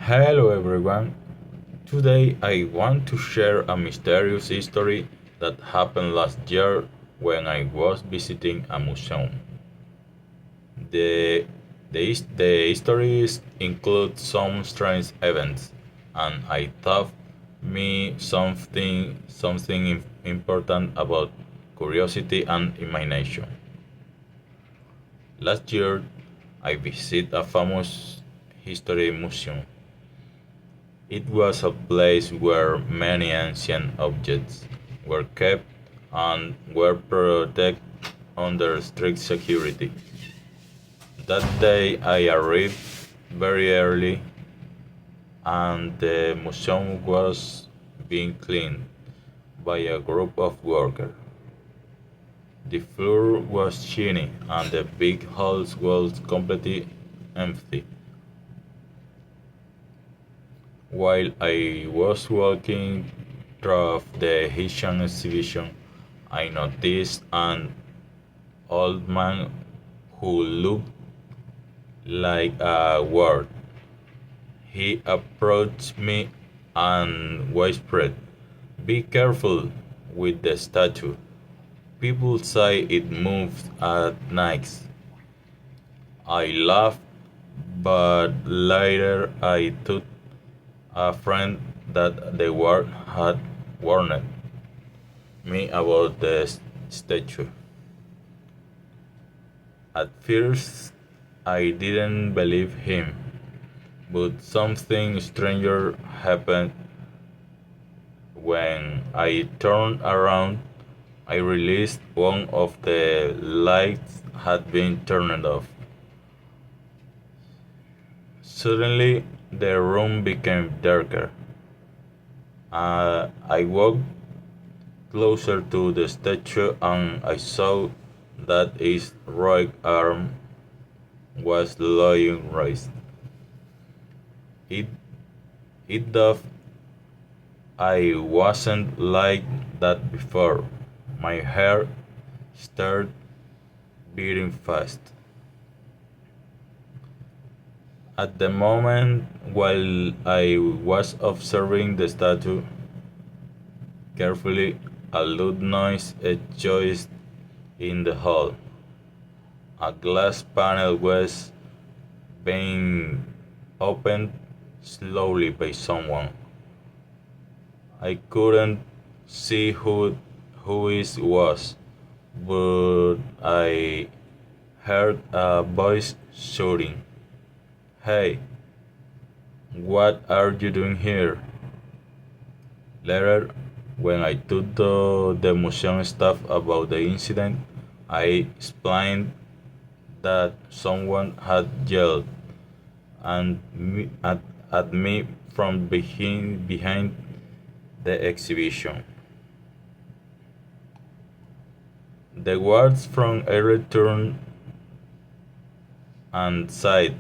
Hello everyone. Today I want to share a mysterious history that happened last year when I was visiting a museum. The, the histories include some strange events, and I thought me something important about curiosity and imagination. Last year I visited a famous history museum. It was a place where many ancient objects were kept and were protected under strict security. That day I arrived very early and the museum was being cleaned by a group of workers. The floor was shiny and the big hall was completely empty. While I was walking through the Haitian exhibition, I noticed an old man who looked like a ward. He approached me and whispered, "Be careful with the statue. People say it moves at night." I laughed, but later I thought a friend that the ward had warned me about the statue. At first, I didn't believe him, but something stranger happened when I turned around. I realized one of the lights had been turned off. Suddenly, the room became darker. I walked closer to the statue and I saw that its right arm was lying raised. It, it does. I wasn't like that before. My heart started beating fast. At the moment, while I was observing the statue carefully, a loud noise echoed in the hall. A glass panel was being opened slowly by someone. I couldn't see who it was, but I heard a voice shouting, "Hey, what are you doing here?" Later, when I told the museum staff about the incident, I explained that someone had yelled at me from behind the exhibition. The guards from area turned and said,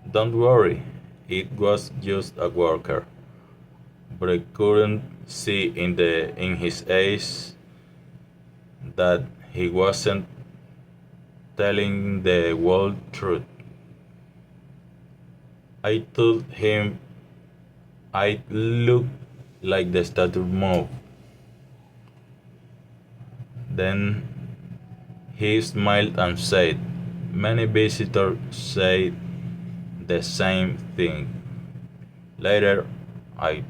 "Don't worry, it was just a worker." But I couldn't see in his eyes that he wasn't telling the whole truth. I told him I looked like the statue moved. Then he smiled and said, "Many visitors say the same thing." Later, I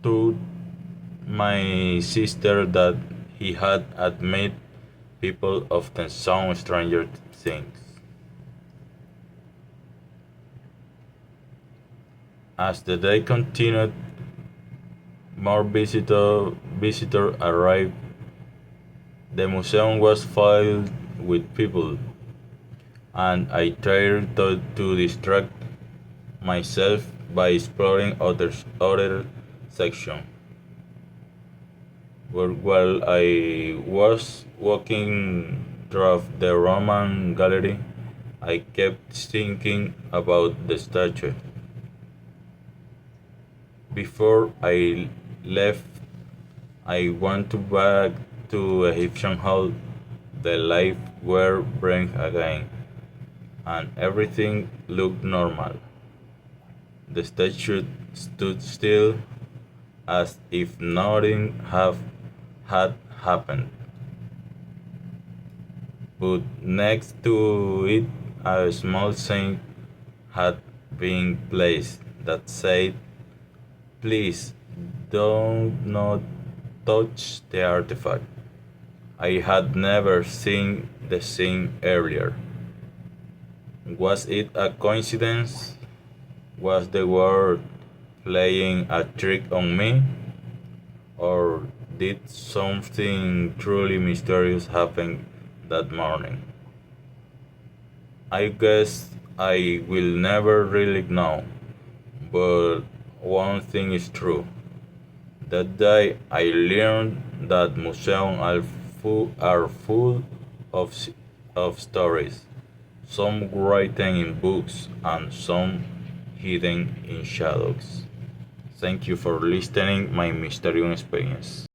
told my sister that he had admitted people often saw stranger things. As the day continued, more visitors arrived. The museum was filled with people, and I tried to distract myself by exploring other sections. But while I was walking through the Roman gallery, I kept thinking about the statue. Before I left, I went back to Egyptian Hall. The lights were bright again, and everything looked normal. The statue stood still as if nothing had happened. But next to it, a small sign had been placed that said, "Please do not touch the artifact." I had never seen the scene earlier. Was it a coincidence? Was the world playing a trick on me? Or did something truly mysterious happen that morning? I guess I will never really know, but one thing is true. That day I learned that museums are full of, of stories, some written in books and some hidden in shadows. Thank you for listening my mysterious experience.